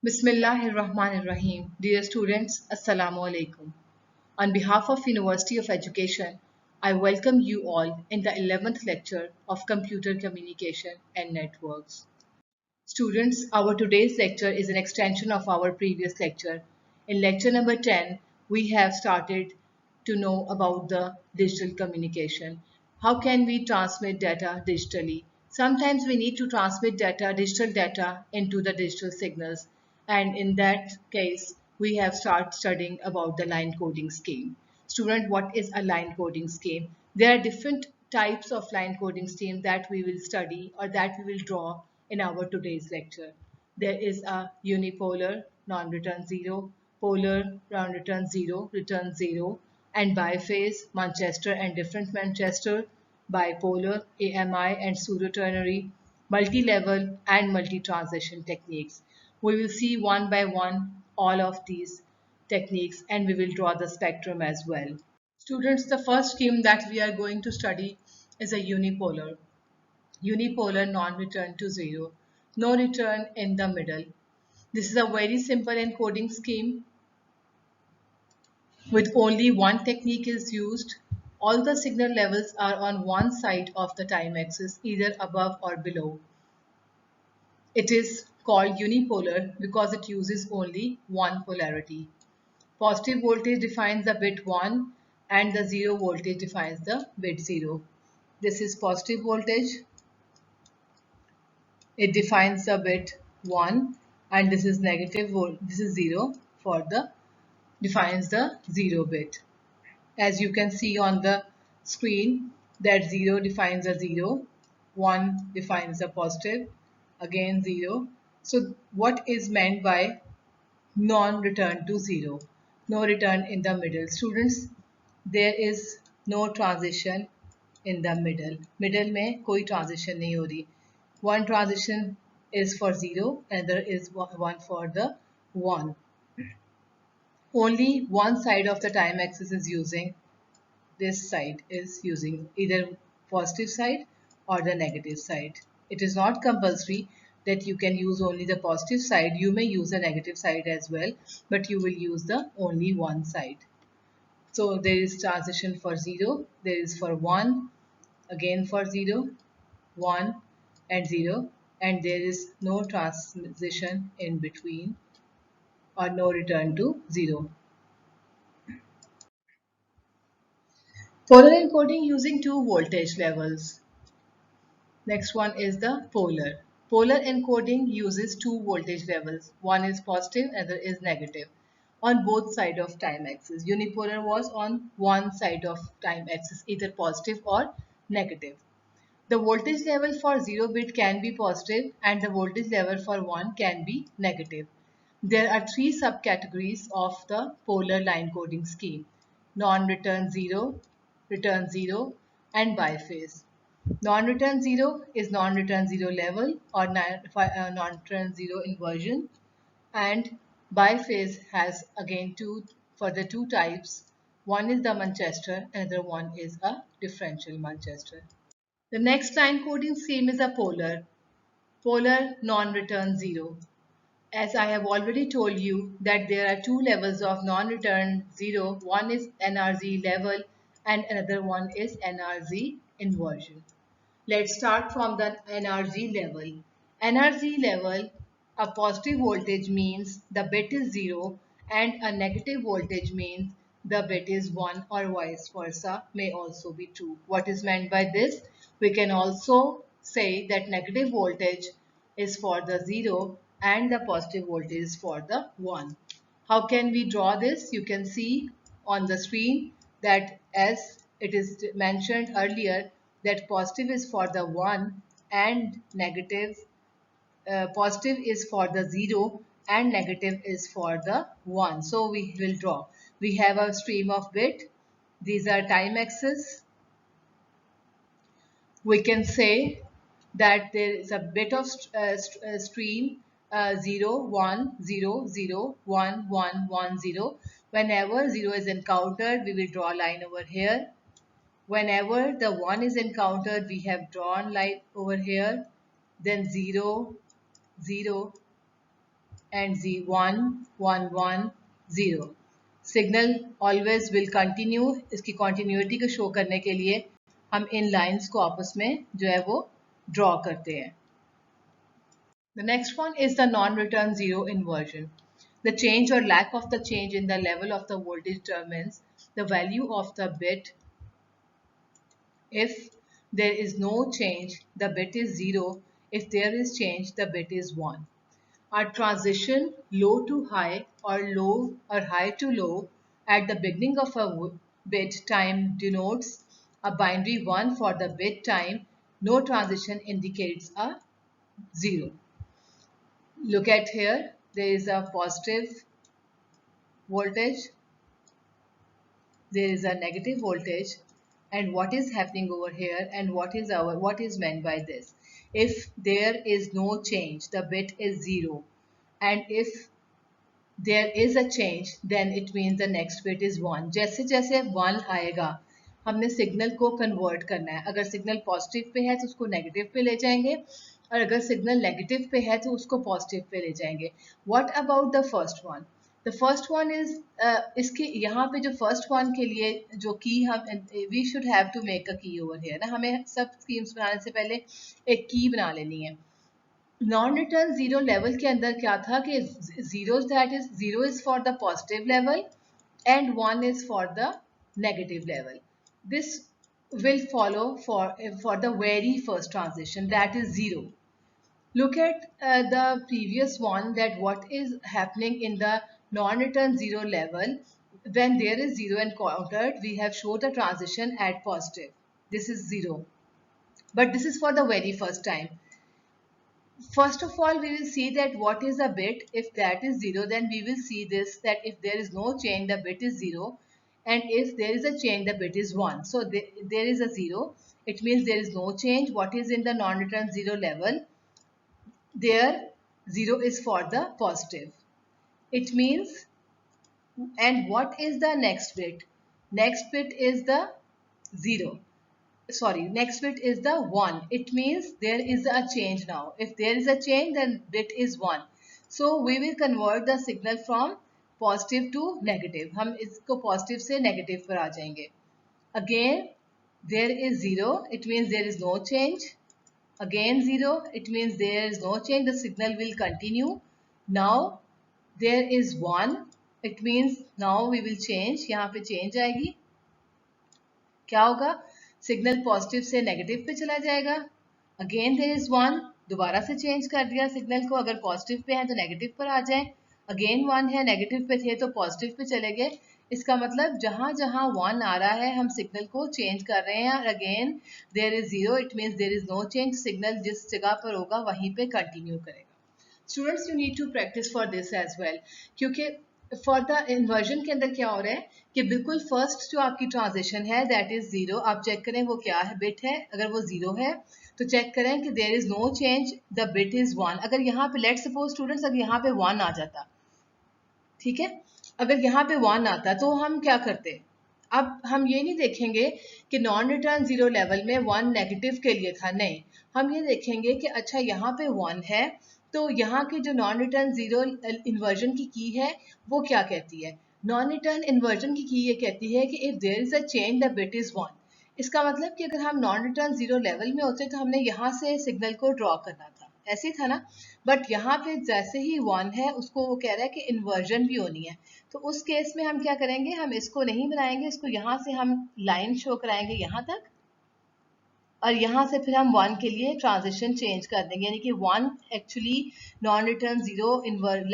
Bismillahirrahmanirrahim. Dear students, Assalamu alaikum. On behalf of University of Education, I welcome you all in the 11th lecture of Computer Communication and Networks. Students, our today's lecture is an extension of our previous lecture. In lecture number 10, we have started to know about the digital communication. How can we transmit data digitally? Sometimes we need to transmit data, digital data, into the digital signals. And in that case, we have started studying about the line coding scheme. Student, what is a line coding scheme? There are different types of line coding scheme that we will study or that we will draw in our today's lecture. There is a unipolar, non-return zero, polar, non-return zero, return zero, and biphase, Manchester and different Manchester, bipolar, AMI and pseudo-ternary, multi-level and multi-transition techniques. We will see one by one all of these techniques and we will draw the spectrum as well. Students, the first scheme that we are going to study is a unipolar. Unipolar non-return to zero. No return in the middle. This is a very simple encoding scheme with only one technique is used. All the signal levels are on one side of the time axis, either above or below. It is called unipolar because it uses only one polarity. Positive voltage defines the bit 1 and the zero voltage defines the bit 0. This is positive voltage. It defines the bit 1 and this is negative volt. This is 0 for the defines the 0 bit. As you can see on the screen that 0 defines a 0, 1 defines a positive, again 0. So what is meant by non-return to 0? No return in the middle. Students, there is no transition in the middle. Middle में कोई transition नहीं हो रही. One transition is for 0, another is one for the 1. Only one side of the time axis is using, this side is using either positive side or the negative side. It is not compulsory that you can use only the positive side. You may use the negative side as well, but you will use the only one side. So there is transition for 0, there is for 1, again for 0, 1 and 0, and there is no transition in between or no return to 0. Polar encoding using two voltage levels. Next one is the polar. Polar encoding uses two voltage levels. One is positive, other is negative on both sides of time axis. Unipolar was on one side of time axis, either positive or negative. The voltage level for 0 bit can be positive and the voltage level for 1 can be negative. There are three subcategories of the polar line coding scheme: non-return 0, return 0 and biphase. Non-return 0 is non-return 0 level or non-return 0 inversion, and biphase has again further two types. One is the Manchester, another one is a differential Manchester. The next line coding scheme is a polar. Polar non-return 0. As I have already told you that there are two levels of non-return 0. One is NRZ level and another one is NRZ inversion. Let's start from the NRZ level. NRZ level, a positive voltage means the bit is 0 and a negative voltage means the bit is 1 or vice versa may also be true. What is meant by this? We can also say that negative voltage is for the 0 and the positive voltage is for the 1. How can we draw this? You can see on the screen that as it is mentioned earlier that positive is for the 1 and positive is for the 0 and negative is for the 1. So we will draw. We have a stream of bit. These are time axes. We can say that there is a bit of stream 0, 1, 0, 0, 1, 1, 1, 0. Whenever 0 is encountered, we will draw a line over here. Whenever the 1 is encountered, we have drawn line over here. Then 0, 0, and 1 1 1 0. Signal always will continue. इसकी continuity को show करने के लिए हम इन lines को आपस में जो है वो ड्रॉ करते हैं. The next one is the non-return zero inversion. The change or lack of the change in the level of the voltage determines the value of the bit. If there is no change, the bit is 0. If there is change, the bit is 1. A transition low to high or low or high to low at the beginning of a bit time denotes a binary 1 for the bit time. No transition indicates a 0. Look at here, there is a positive voltage, there is a negative voltage, and what is happening over here and what is meant by this. If there is no change, the bit is 0, and if there is a change, then it means the next bit is 1. जैसे जैसे 1 आएगा हमने signal को convert करना है. अगर signal positive pay है तो उसको नेगेटिव पे ले जाएंगे, और अगर सिग्नल नेगेटिव पे है तो उसको पॉजिटिव पे ले जाएंगे. What about the first one? The first one is इसके यहाँ पे जो फर्स्ट वन के लिए जो की हम we should have to make a key over here ना. हमें सब स्कीम्स बनाने से पहले एक की बना लेनी है. नॉन रिटर्न जीरो लेवल के अंदर क्या था कि zero is for the positive level and 1 is for the negative level. This will follow for the very first transition, that is 0. Look at the previous one, that what is happening in the non-return 0 level. When there is 0 encountered, we have showed the transition at positive. This is 0, but this is for the very first time. First of all, we will see that what is a bit. If that is 0, then we will see this, that if there is no change, the bit is 0. And if there is a change, the bit is 1. So there is a 0. It means there is no change. What is in the non-return 0 level? There 0 is for the positive. It means, and what is the next bit? Next bit is the 0. Sorry, next bit is the 1. It means there is a change now. If there is a change, then bit is 1. So we will convert the signal from positive to negative. हम इसको positive से negative पर आ जाएंगे. Again there is 0, it means there is no change. Again 0, it means there is no change, the signal will continue. Now there is 1, it means now we will change. यहाँ पे change आएगी. क्या होगा? Signal positive से negative पे चला जाएगा. Again there is 1, दोबारा से चेंज कर दिया सिग्नल को. अगर पॉजिटिव पे है तो नेगेटिव पर आ जाए. अगेन 1 है, नेगेटिव पे थे तो पॉजिटिव पे चले गए. इसका मतलब जहां जहां 1 आ रहा है हम सिग्नल को चेंज कर रहे हैं. और again there is 0, it means there is no change. Signal जिस जगह पर होगा वहीं पे कंटिन्यू करेगा. Students, you need to practise for this as well, क्योंकि फॉर द इन्वर्जन के अंदर क्या हो रहा है कि बिल्कुल फर्स्ट जो आपकी ट्रांजिशन है दैट इज 0. आप चेक करें वो क्या है, बिट है. अगर वो 0 है तो चेक करें कि there is no change, the bit is 1. अगर यहाँ पे लेट्स सपोज स्टूडेंट्स, अगर यहाँ पे 1 आ जाता, ठीक है, अगर यहाँ पे 1 आता तो हम क्या करते? अब हम ये नहीं देखेंगे कि नॉन रिटर्न 0 लेवल में 1 नेगेटिव के लिए था. नहीं, हम ये देखेंगे कि अच्छा यहाँ पे 1 है तो यहाँ की जो नॉन रिटर्न 0 इन्वर्जन की है वो क्या कहती है? नॉन रिटर्न इन्वर्जन की ये कहती है कि if there is a change the bit is 1. इसका मतलब कि अगर हम नॉन रिटर्न 0 लेवल में होते तो हमने यहाँ से सिग्नल को ड्रॉ करना था. ऐसे था ना. बट यहाँ पे जैसे ही 1 है उसको वो कह रहा है कि इन्वर्जन भी होनी है. तो उस केस में हम क्या करेंगे? हम इसको नहीं बनाएंगे, इसको यहाँ से हम लाइन शो कराएंगे यहाँ तक, और यहाँ से फिर हम 1 के लिए ट्रांजिशन चेंज कर देंगे. यानी कि 1 एक्चुअली नॉन रिटर्न 0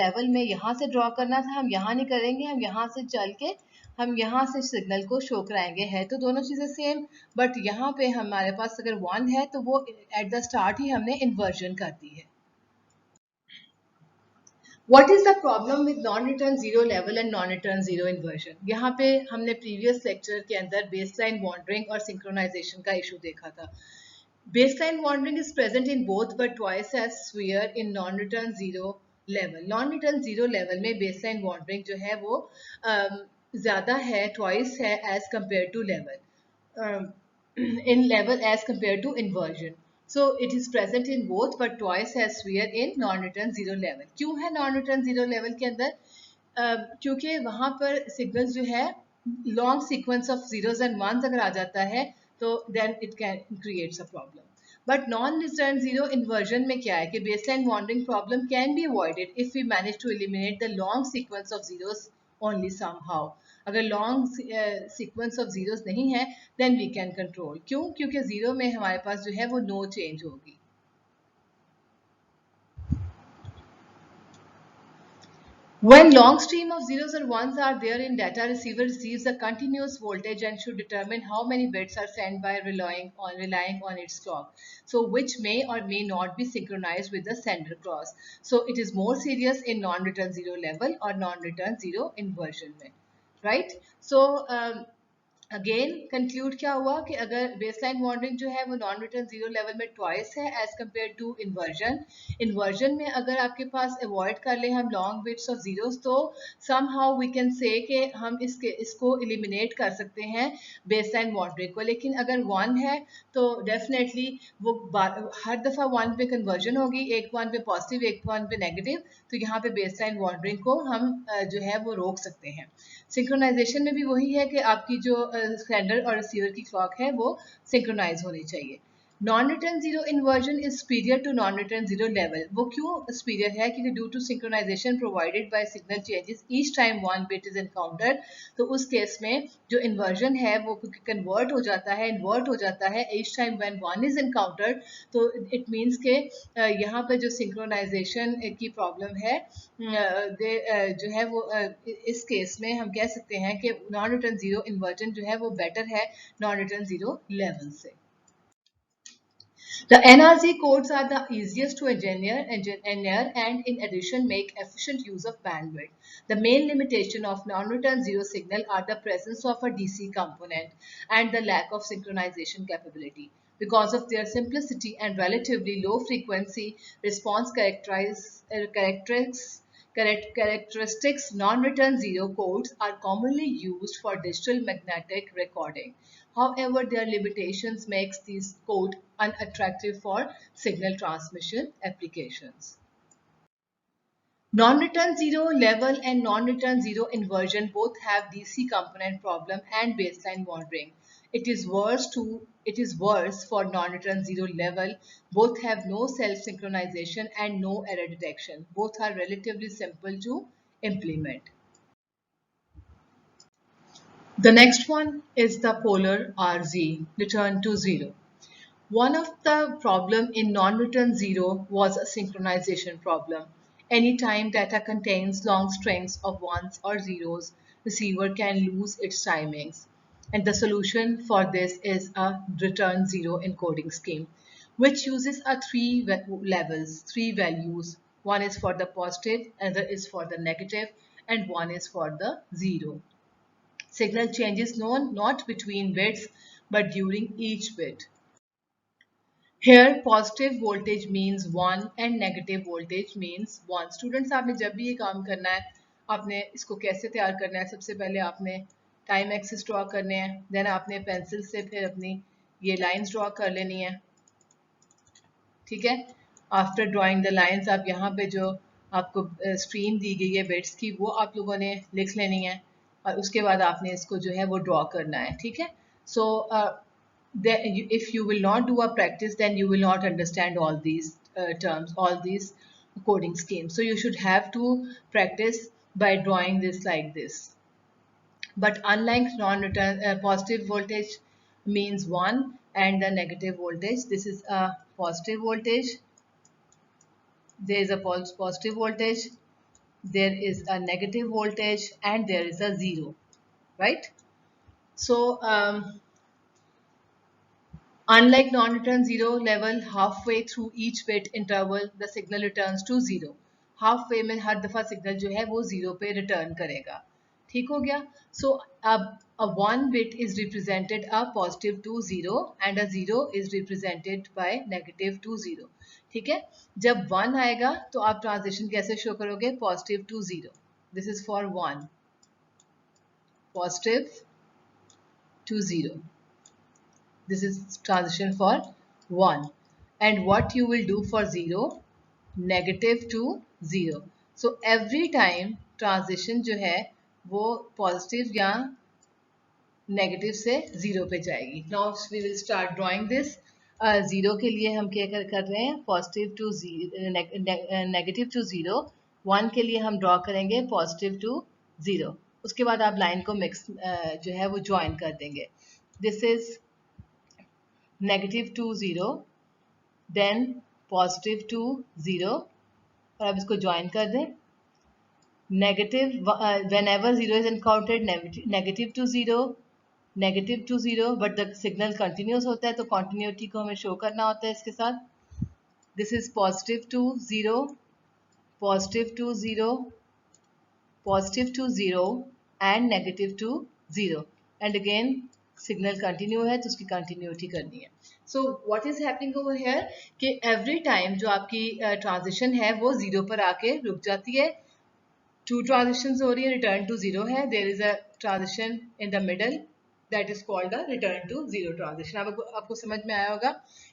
लेवल में यहाँ से ड्रॉ करना था, हम यहाँ नहीं करेंगे. हम यहाँ से चल के हम यहाँ से सिग्नल को शो कराएंगे. है तो दोनों चीज़ें सेम, बट यहाँ पे हमारे पास अगर 1 है तो वो एट द स्टार्ट ही हमने इन्वर्जन कर दी है. What is the problem with non-return 0 level and non-return 0 inversion? यहाँ पे हमने previous lecture के अंदर baseline wandering और synchronization का issue देखा था. Baseline wandering is present in both but twice as severe in non-return 0 level. Non-return 0 level में baseline wandering जो है वो ज़्यादा है, twice है as compared to level, in level as compared to inversion. So it is present in both but twice as severe in non-return zero level. क्यों है non-return zero level के अंदर? क्योंकि वहाँ पर सिग्नल जो है long sequence of zeros and once अगर आ जाता है तो then it can creates a problem. But non return zero inversion में क्या है कि baseline wandering problem can be avoided if we manage to eliminate the long sequence of zeros only somehow. अगर लॉन्ग सीक्वेंस ऑफ जीरोस नहीं है then we can control. क्यों? क्योंकि zero में हमारे पास जो है वो नो चेंज होगी. When long stream of zeros or ones are there in data, receiver receives a continuous voltage and should determine how many bits are sent by relying on its clock. So which may or may not be synchronized with the sender cross. So it is more serious in non-return zero level or non-return zero inversion में, right? So again conclude क्या हुआ कि अगर baseline wandering जो है वो non return zero level में twice है as compare to inversion. Inversion में अगर आपके पास अवॉइड कर ले हम लॉन्ग बिट्स ऑफ जीरोस तो सम हाउ वी कैन से कि हम इसको एलिमिनेट कर सकते हैं बेसलाइन वॉन्डरिंग को. लेकिन अगर वन है तो डेफिनेटली वो हर दफ़ा वन पे कन्वर्जन होगी, एक वन पे पॉजिटिव एक वन पे नेगेटिव, तो यहाँ पे बेसलाइन वॉन्डरिंग को हम जो है वो रोक सकते हैं. सिंक्रोनाइजेशन में भी वही है कि आपकी जो सेंडर और रिसीवर की क्लॉक है वो सिंक्रोनाइज होनी चाहिए. Non return zero inversion is superior to non return zero level. वो क्यों सुपीरियर है? क्योंकि due to synchronisation provided by signal changes each time one bit is encountered. तो उस केस में जो इन्वर्जन है वो कन्वर्ट हो जाता है, इन्वर्ट हो जाता है each time when one is encountered. तो इट मीन्स के यहाँ पे जो सिंक्रोनाइजेशन की प्रॉब्लम है जो है वो इस केस में हम कह सकते हैं कि नॉन रिटर्न जीरो इन्वर्जन जो है वो बेटर है नॉन रिटर्न जीरो लेवल से. The NRZ codes are the easiest to engineer and in addition make efficient use of bandwidth. The main limitation of non-return zero signal are the presence of a DC component and the lack of synchronization capability. Because of their simplicity and relatively low frequency response characteristics, non-return zero codes are commonly used for digital magnetic recording. However, their limitations makes these code unattractive for signal transmission applications. Non-return zero level and non-return zero inversion both have DC component problem and baseline wandering. It is worse for non-return zero level. Both have no self-synchronization and no error detection. Both are relatively simple to implement. The next one is the polar RZ, return to zero. One of the problem in non-return zero was a synchronization problem. Anytime data contains long strings of ones or zeros, receiver can lose its timings. And the solution for this is a return zero encoding scheme, which uses a three values. One is for the positive, another is for the negative, and one is for the zero. Signal changes known not between bits but during each bit. Here positive voltage means 1 and negative voltage means 1. Students आपने जब भी ये काम करना है आपने इसको कैसे तैयार करना है? सबसे पहले आपने टाइम एक्सिस ड्रॉ करने हैं, देन आपने पेंसिल से फिर अपनी ये लाइंस ड्रॉ कर लेनी है. ठीक है, आफ्टर ड्रॉइंग द लाइंस आप यहाँ पे जो आपको स्ट्रीम दी गई है बिट्स की वो आप लोगों ने लिख लेनी है और उसके बाद आपने इसको जो है वो ड्रॉ करना है. ठीक है, सो if you will not do a practice then you will not understand all these terms, all these coding schemes. So you should have to practice by drawing this like this. But unlike non-return, positive voltage means 1 and the negative voltage, this is a positive voltage, there is a positive voltage, there is a negative voltage and there is a zero, right? So unlike non-return zero level, halfway through each bit interval, the signal returns to zero. Halfway में हर दफा signal जो है वो zero पे return करेगा. ठीक हो गया? So a one bit is represented a positive to zero and a zero is represented by negative to zero. ठीक है? जब one आएगा तो आप ट्रांजिशन कैसे शो करोगे? Positive to zero. This is for one. Positive to zero. This is transition for 1. and what you will do for 0, negative to 0. So every time transition जो है वो पॉजिटिव या नेगेटिव से 0 पे जाएगी. Now we will start drawing this. 0 के लिए हम क्या कर रहे हैं, पॉजिटिव टू नेगेटिव टू 0. 1 के लिए हम ड्रॉ करेंगे पॉजिटिव टू 0. उसके बाद आप लाइन को मिक्स जो है वो ज्वाइन कर देंगे. This is negative to 0, then positive to 0, और अब इसको ज्वाइन कर दें. Negative whenever 0 is encountered, negative to 0, negative to 0, but the signal continues होता है तो कंटिन्यूटी को हमें शो करना होता है इसके साथ. This is positive to 0, positive to 0, positive to 0 and negative to 0, and again signal continue है तो उसकी कंटिन्यूटी करनी है. So what is happening over here कि एवरी टाइम जो आपकी ट्रांजिशन है वो 0 पर आके रुक जाती है. 2 ट्रांजिशंस हो रही है, रिटर्न टू 0 है. There is a transition in the middle, that is called a return to 0 transition. अब आपको समझ में आया होगा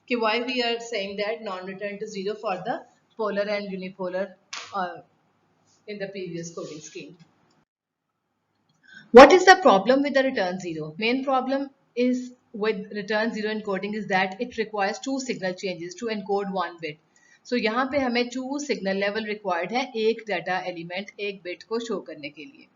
कि why we are saying that non-return to 0 for the polar and unipolar in the previous coding scheme. What is the problem with the return 0? Main problem is with return 0 encoding is that it requires 2 signal changes to encode 1 bit. So यहाँ पे हमें 2 signal level required है एक data element एक bit को show करने के लिए.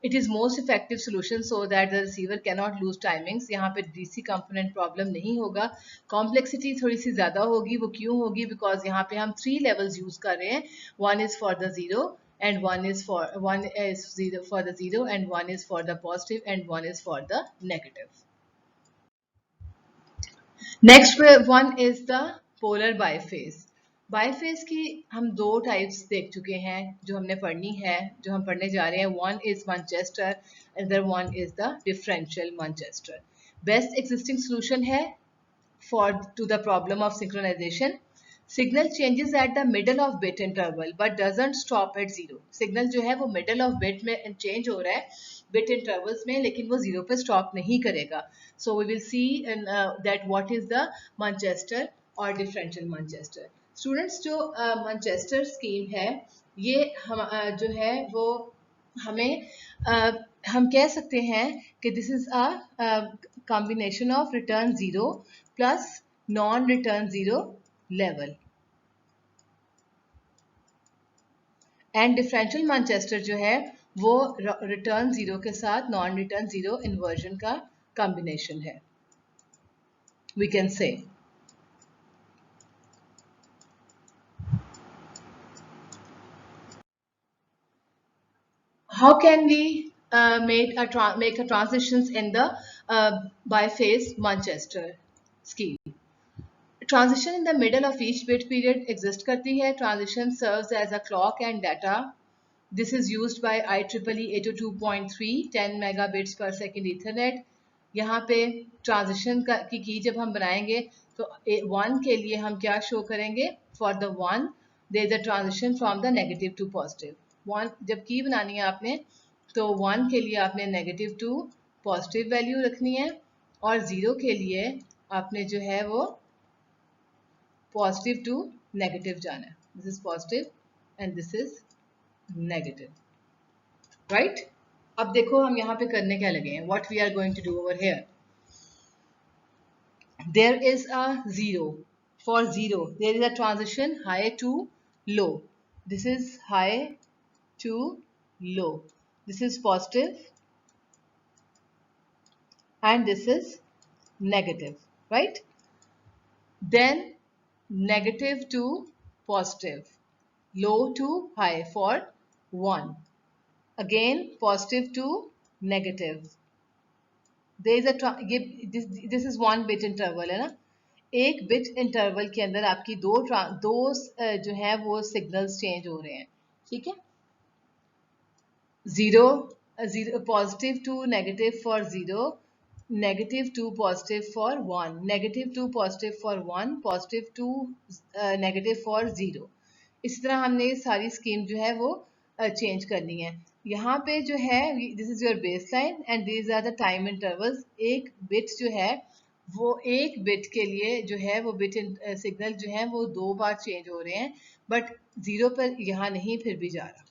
It is most effective solution so that the receiver cannot lose timings. यहाँ पे DC component problem नहीं होगा. Complexity थोड़ी सी ज़्यादा होगी. वो क्यों होगी? Because यहाँ पे हम 3 levels use कर रहे हैं. One is for the 0 and one is 0 for the 0 and one is for the positive and one is for the negative. Next one is the polar biphase. बाईफेज की हम 2 टाइप्स देख चुके हैं जो हमने पढ़नी है, जो हम पढ़ने जा रहे हैं. One is Manchester, other one is the differential Manchester. Best existing solution है for to the problem of synchronisation. Signal changes at the middle of bit interval but doesn't stop at 0. Signal जो है वो middle of bit में change हो रहा है bit intervals में, लेकिन वो 0 पे स्टॉप नहीं करेगा. So we will see that what is the Manchester और डिफरेंशियल मैनचेस्टर. स्टूडेंट्स, जो मैनचेस्टर स्कीम है ये हम जो है वो हमें हम कह सकते हैं कि this is a combination of return 0 plus non return 0 level. And differential Manchester जो है वो रिटर्न 0 के साथ नॉन रिटर्न 0 इन्वर्जन का कॉम्बिनेशन है. We can say how can we make a transitions in the biphase Manchester scheme? Transition in the middle of each bit period exist करती है. Transition serves as a clock and data. This is used by IEEE 802.3 10 megabits per second Ethernet. यहाँ पे transition की जब हम बनाएंगे तो 1 के लिए हम क्या शो करेंगे? For the 1 there is a transition from the negative to positive. 1 जब की बनानी है आपने तो 1 के लिए आपने नेगेटिव टू पॉजिटिव वैल्यू रखनी है और 0 के लिए आपने जो है वो पॉजिटिव टू नेगेटिव जाना है. This is positive and this is negative, right? अब देखो हम यहाँ पे करने क्या लगे हैं. What we are going to do over here. There is a 0. For 0 there is a transition high to लो. This is high to low. This is positive and this is negative, right? Then negative to positive, low to high for 1. Again positive to negative. There is a this is 1 bit interval है ना. एक bit interval के अंदर आपकी दो जो है वो सिग्नल्स चेंज हो रहे हैं. ठीक है. 0 positive to negative for 0, negative to positive for 1, negative to positive for 1, positive to negative for 0. इस तरह हमने सारी स्कीम जो है वो चेंज करनी है. यहाँ पे जो है this is your base line and these are the time intervals. एक बिट जो है वो एक बिट के लिए जो है वो बिट सिग्नल जो है वो 2 बार चेंज हो रहे हैं, बट 0 पर यहाँ नहीं फिर भी जा रहा।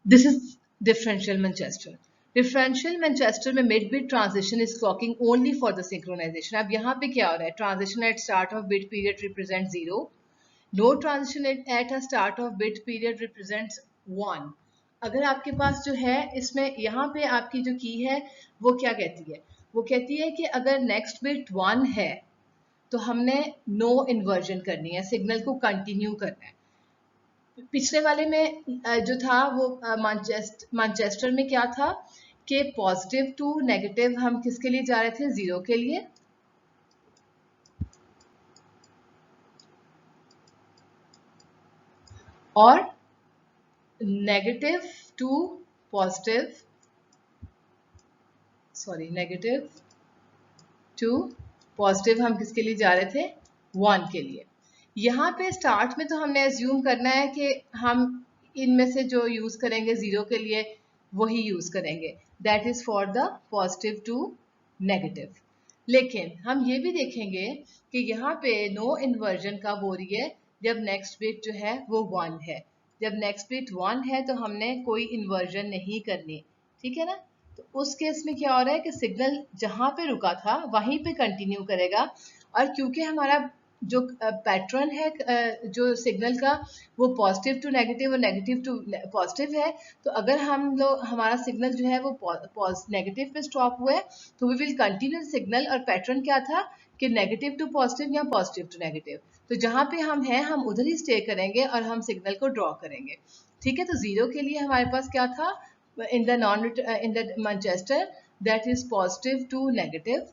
This is differential Manchester. Differential Manchester में mid bit transition is clocking only for the synchronisation. अब यहाँ पे क्या हो रहा है, transition at start of bit period represent 0, no transition at a start of bit period represents 1। अगर आपके पास जो है इसमें यहाँ पे आपकी जो की है वो क्या कहती है, वो कहती है कि अगर नेक्स्ट बिट 1 है तो हमने नो इन्वर्जन करनी है, सिग्नल को कंटिन्यू करना है। पिछले वाले में जो था वो मैनचेस्टर में क्या था कि पॉजिटिव टू नेगेटिव हम किसके लिए जा रहे थे, 0 के लिए, और negative to positive, sorry negative to positive हम किसके लिए जा रहे थे, 1 के लिए। यहाँ पे स्टार्ट में तो हमने एज्यूम करना है कि हम इनमें से जो यूज करेंगे 0 के लिए वही यूज करेंगे, that is for the positive to negative. लेकिन हम ये भी देखेंगे कि यहाँ पे नो इन्वर्जन कब हो रही है, जब नेक्स्ट बिट जो है वो 1 है। जब नेक्स्ट बिट 1 है तो हमने कोई इन्वर्जन नहीं करनी, ठीक है ना। तो उस केस में क्या हो रहा है कि सिग्नल जहां पे रुका था वहीं पे कंटिन्यू करेगा, और क्योंकि हमारा जो पैटर्न है जो सिग्नल का वो पॉजिटिव टू नेगेटिव और नेगेटिव टू पॉजिटिव है, तो अगर हम लोग हमारा सिग्नल जो है वो नेगेटिव पे स्टॉप हुआ है तो वी विल कंटिन्यू सिग्नल। और पैटर्न क्या था कि नेगेटिव टू पॉजिटिव या पॉजिटिव टू नेगेटिव, तो जहां पे हम हैं हम उधर ही स्टे करेंगे और हम सिग्नल को ड्रॉ करेंगे, ठीक है। तो 0 के लिए हमारे पास क्या था in the Manchester, that is positive to negative।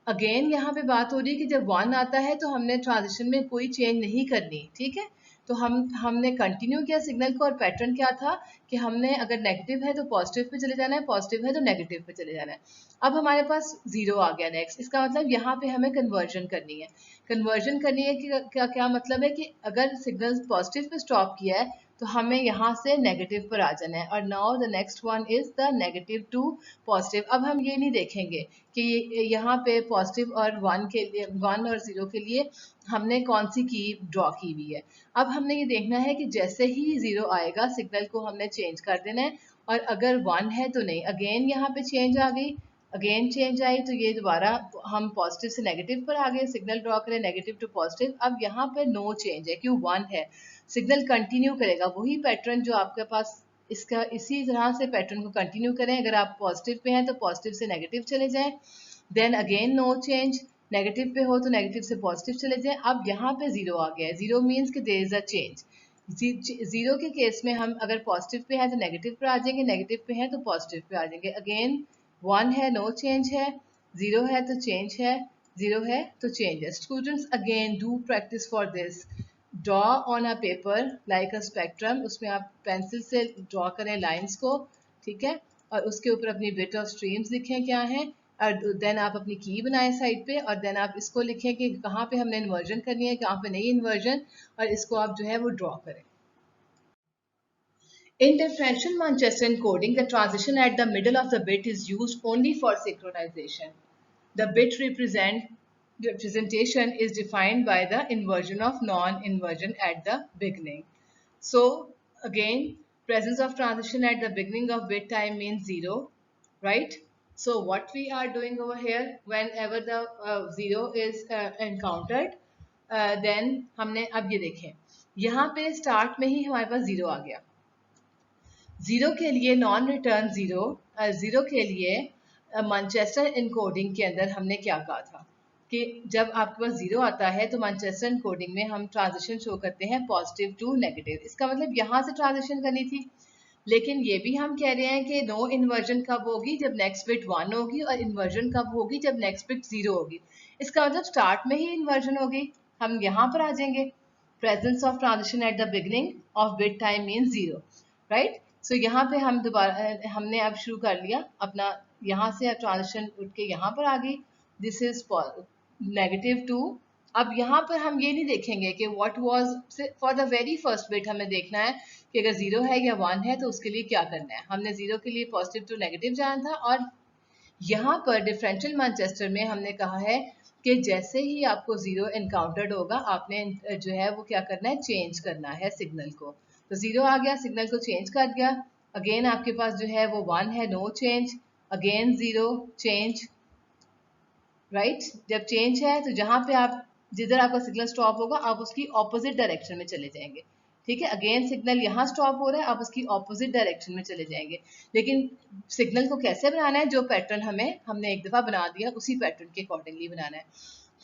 Again यहाँ पे बात हो रही है कि जब 1 आता है तो हमने ट्रांजिशन में कोई चेंज नहीं करनी, ठीक है। तो हमने कंटिन्यू किया सिग्नल को, और पैटर्न क्या था कि हमने अगर नेगेटिव है तो पॉजिटिव पे चले जाना है, पॉजिटिव है तो नेगेटिव पे चले जाना है। अब हमारे पास 0 आ गया नेक्स्ट, इसका मतलब यहाँ पे हमें कन्वर्जन करनी है। कन्वर्जन करनी है कि क्या मतलब है कि अगर सिग्नल पॉजिटिव पे स्टॉप किया है तो हमें यहाँ से नेगेटिव पर आ जाना है, और now the next one is the negative to positive. अब हम ये नहीं देखेंगे कि यहाँ पे पॉजिटिव और 1 के लिए, 1 और 0 के लिए हमने कौन सी की ड्रॉ की हुई है। अब हमने ये देखना है कि जैसे ही 0 आएगा सिग्नल को हमने चेंज कर देना है, और अगर 1 है तो नहीं, अगेन यहाँ पे चेंज आ गई, अगेन चेंज आई तो ये दोबारा हम पॉजिटिव से नेगेटिव पर आ गए, सिग्नल ड्रॉ करें नेगेटिव टू पॉजिटिव। अब यहाँ पे नो चेंज है, क्यों, 1 है, सिग्नल कंटिन्यू करेगा वही पैटर्न जो आपके पास, इसका इसी तरह से पैटर्न को कंटिन्यू करें। अगर आप पॉजिटिव पे हैं तो पॉजिटिव से नेगेटिव चले जाएं, then again no change, negative पे हो तो नेगेटिव से पॉजिटिव चले जाएं। अब यहाँ पे 0 आ गया है, 0 मीन्स कि देयर इज अ चेंज। 0 के केस में हम अगर पॉजिटिव पे हैं तो नेगेटिव पे आ जाएंगे, नेगेटिव पे हैं तो पॉजिटिव पे आ जाएंगे। अगेन 1 है नो चेंज है, 0 है तो चेंज है, 0 है तो चेंज है। Students again do practice for this, draw on a paper like a spectrum, उसमें आप पेंसिल से ड्रॉ करें लाइंस को, ठीक है, और उसके ऊपर अपनी बिट ऑफ स्ट्रीम्स लिखें क्या है, और देन आप अपनी की बनाएं साइड पे, और देन आप इसको लिखें कि कहाँ पे हमने इन्वर्जन करनी है, कहाँ पे नहीं इन्वर्जन, और इसको आप जो है वो ड्रॉ करें। In differential Manchester encoding, the transition at the middle of the bit is used only for synchronization. The bit representation is defined by the inversion of non-inversion at the beginning. So again, presence of transition at the beginning of bit time means 0, right? So what we are doing over here, whenever the 0 is encountered, then हमने अब ये देखें, यहाँ पे start में ही हमारे पास 0 आ गया। 0 के लिए नॉन रिटर्न 0, 0 के लिए मैनचेस्टर इनकोडिंग के अंदर हमने क्या कहा था कि जब आपके पास 0 आता है तो मैनचेस्टर इनकोडिंग में हम ट्रांजिशन शो करते हैं पॉजिटिव टू नेगेटिव। इसका मतलब यहाँ से ट्रांजिशन करनी थी, लेकिन ये भी हम कह रहे हैं कि नो इन्वर्जन कब होगी, जब नेक्स्ट बिट 1 होगी, और इन्वर्जन कब होगी, जब नेक्स्ट बिट 0 होगी। इसका मतलब स्टार्ट में ही इन्वर्जन होगी, हम यहाँ पर आ जाएंगे, presence of transition at the beginning of bit time means 0, right. So यहाँ पे हम दोबारा हमने अब शुरू कर लिया अपना, यहाँ से ट्रांजिशन उठ के यहाँ पर आ गई, दिस इज नेगेटिव टू। अब यहाँ पर हम ये नहीं देखेंगे कि what was for the very first bit, हमें देखना है कि अगर 0 है या 1 है तो उसके लिए क्या करना है। हमने 0 के लिए पॉजिटिव टू नेगेटिव जाना था, और यहाँ पर डिफरेंशियल मैनचेस्टर में हमने कहा है कि जैसे ही आपको जीरो एनकाउंटर्ड होगा आपने जो है वो क्या करना है, चेंज करना है सिग्नल को। तो जीरो आ गया, सिग्नल को चेंज कर दिया। अगेन आपके पास जो है वो वन है, no change, again zero, change, right. जब चेंज है तो जहां पे आप जिधर आपका सिग्नल स्टॉप होगा आप उसकी ऑपोजिट डायरेक्शन में चले जाएंगे। ठीक है, अगेन सिग्नल यहाँ स्टॉप हो रहा है, आप उसकी ऑपोजिट डायरेक्शन में चले जाएंगे। लेकिन सिग्नल को कैसे बनाना है, जो पैटर्न हमने एक दफा बना दिया उसी पैटर्न के अकॉर्डिंगली बनाना है।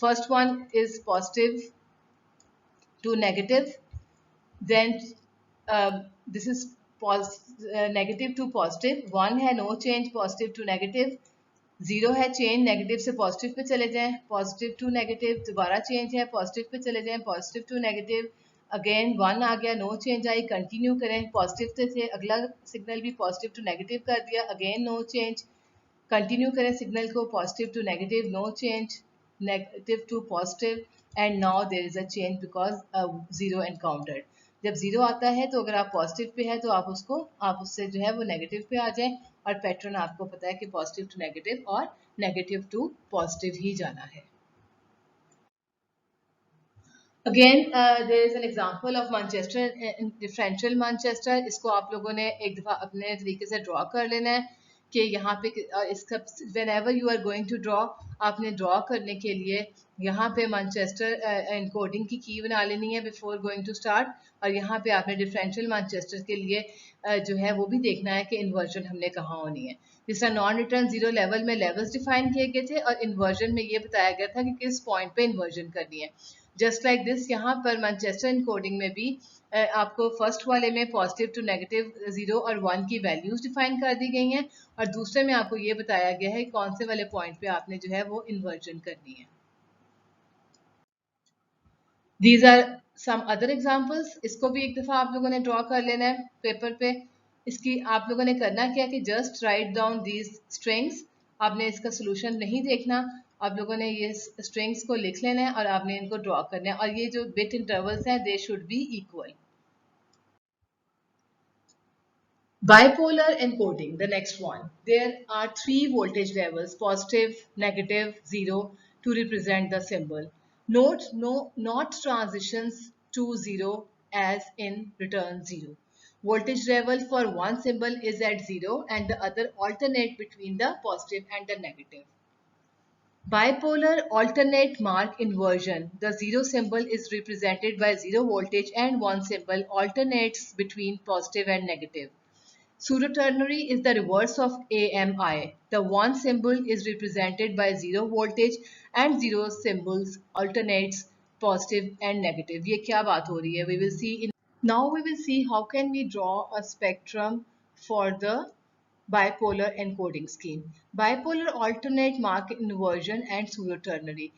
First one is positive to negative, then this is negative to positive, one है no change, positive to negative, zero है चेंज, नेगेटिव से पॉजिटिव पे चले जाएं, पॉजिटिव टू नेगेटिव, दोबारा चेंज है, पॉजिटिव पे चले जाएं, positive to negative, again one आ गया, नो चेंज आई, कंटिन्यू करें, पॉजिटिव से अगला सिग्नल भी पॉजिटिव टू नेगेटिव कर दिया, अगेन नो चेंज, कंटिन्यू करें सिग्नल को, positive to negative, no change, negative to positive, and now there is a change because zero encountered. जब जीरो आता है तो अगर आप पॉजिटिव पे है तो आप उससे जो है वो नेगेटिव पे आ जाएं, और पैटर्न आपको पता है कि पॉजिटिव टू नेगेटिव और नेगेटिव टू पॉजिटिव ही जाना है। Again there is an example of Manchester, differential Manchester. इसको आप लोगों ने एक दफा अपने तरीके से ड्रॉ कर लेना है कि यहाँ पे इसका whenever you are going to draw, आपने ड्रॉ करने के लिए यहाँ पे मैनचेस्टर एनकोडिंग की बना लेनी है बिफोर गोइंग टू स्टार्ट, और यहाँ पे आपने डिफरेंशियल मैनचेस्टर के लिए जो है वो भी देखना है कि इन्वर्जन हमने कहाँ होनी है। जिस तरह नॉन रिटर्न जीरो लेवल में लेवल्स डिफाइन किए गए थे और इन्वर्जन में ये बताया गया था कि किस पॉइंट पे इन्वर्जन करनी है। जस्ट लाइक दिस यहाँ पर मैनचेस्टर इनकोडिंग में भी आपको फर्स्ट वाले में पॉजिटिव टू नेगेटिव, जीरो और वन की वैल्यूज डिफाइन कर दी गई हैं, और दूसरे में आपको ये बताया गया है कौन से वाले पॉइंट पे आपने जो है वो इन्वर्जन करनी है। These are some other examples. इसको भी एक दफा आप लोगों ने ड्रॉ कर लेना है पेपर पे। इसकी आप लोगों ने करना क्या कि just write down these strings. आपने इसका सोल्यूशन नहीं देखना, आप लोगों ने ये स्ट्रिंग्स को लिख लेना है और आपने इनको ड्रॉ करना है, और ये जो बिट इंटरवल्स हैं they should be equal. Bipolar encoding, the next one. There are three voltage levels, positive, negative, zero, to represent the symbol. Note no, not transitions to zero as in return zero. Voltage level for one symbol is at zero and the other alternate between the positive and the negative. Bipolar alternate mark inversion. The zero symbol is represented by zero voltage and one symbol alternates between positive and negative. Pseudo-ternary is the reverse of AMI. The one symbol is represented by zero voltage and zero symbols alternates positive and negative. ये क्या बात हो रही है? We will see in now we will see how can we draw a spectrum for the bipolar encoding scheme. Bipolar alternate mark inversion and pseudo-ternary.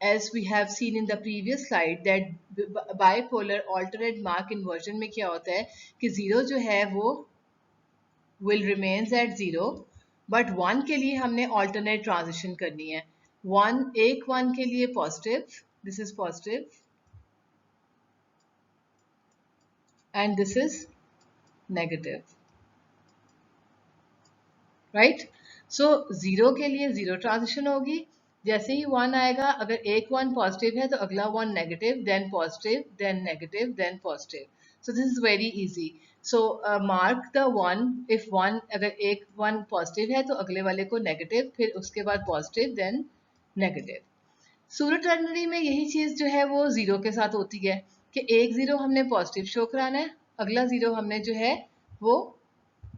As we have seen in the previous slide that bipolar alternate mark inversion में क्या होता है कि zero जो है वो will remains at zero, but one के लिए हमने alternate transition करनी है। एक one के लिए positive, this is positive, and this is negative, right? So zero के लिए zero transition होगी, जैसे ही one आएगा, अगर एक one positive है तो अगला one negative, then positive, then negative, then positive. So this is very easy. So mark the one, if one, अगर एक one positive है तो अगले वाले को negative, फिर उसके बाद positive, then negative. सूडो-टर्नरी में यही चीज जो है वो जीरो के साथ होती है कि एक जीरो हमने पॉजिटिव शो कराना है, अगला जीरो हमने जो है वो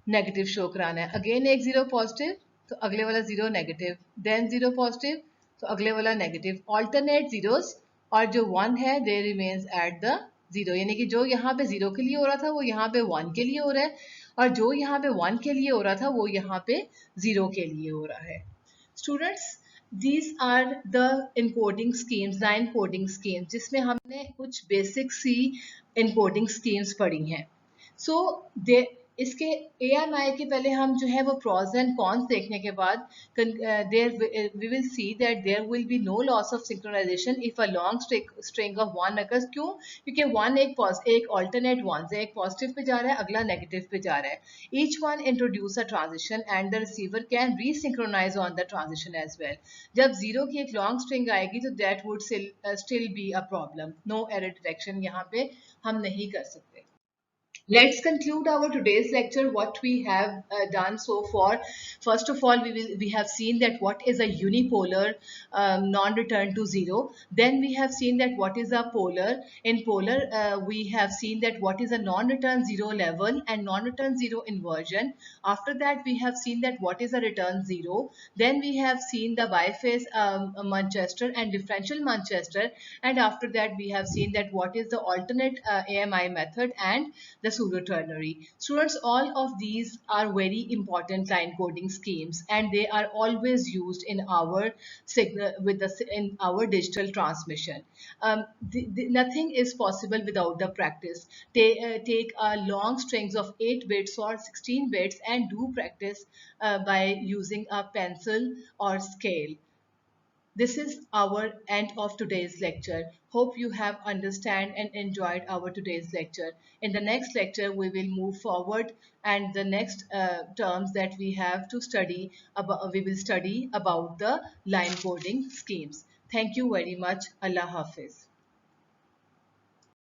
नेगेटिव शो कराना है। अगेन एक जीरो पॉजिटिव तो अगले वाला zero negative, than zero positive तो अगले वाला नेगेटिव, ऑल्टरनेट जीरोस, और जो वन है दे रिमेन्स एट द जीरो, यानी कि जो यहाँ पे जीरो के लिए हो रहा था वो यहाँ पे वन के लिए हो रहा है, और जो यहाँ पे वन के लिए हो रहा था वो यहाँ पे जीरो के लिए हो रहा है। Students, these are the encoding schemes, 9 coding schemes, जिसमें हमने कुछ बेसिक सी encoding schemes पढ़ी हैं। So इसके AMI के पहले हम जो है वो प्रॉस एंड कॉन्स देखने के बाद there we will see that there will be no loss of synchronisation if a long string of one occurs. क्यों? क्योंकि वन एक ऑल्टरनेट वन से एक पॉजिटिव पे जा रहा है, अगला नेगेटिव पे जा रहा है. Each one introduce a transition and the receiver can resynchronise on the transition as well. जब जीरो की एक लॉन्ग स्ट्रिंग आएगी तो that would still be a problem. No error detection यहाँ पे हम नहीं कर सकते. Let's conclude our today's lecture. What we have done so far. First of all, we have seen that what is a unipolar non-return to zero. Then we have seen that what is a polar. In polar, we have seen that what is a non-return zero level and non-return zero inversion. After that, we have seen that what is a return zero. Then we have seen the biphase Manchester and differential Manchester. And after that, we have seen that what is the alternate AMI method and the pseudo-ternary. Students, all of these are very important line coding schemes, and they are always used in our signal in our digital transmission. Nothing is possible without the practice. Take long strings of 8 bits or 16 bits and do practice by using a pencil or scale. This is our end of today's lecture. Hope you have understand and enjoyed our today's lecture. In the next lecture, we will move forward, and the next terms that we have to study about, we will study about the line coding schemes. Thank you very much. Allah Hafiz.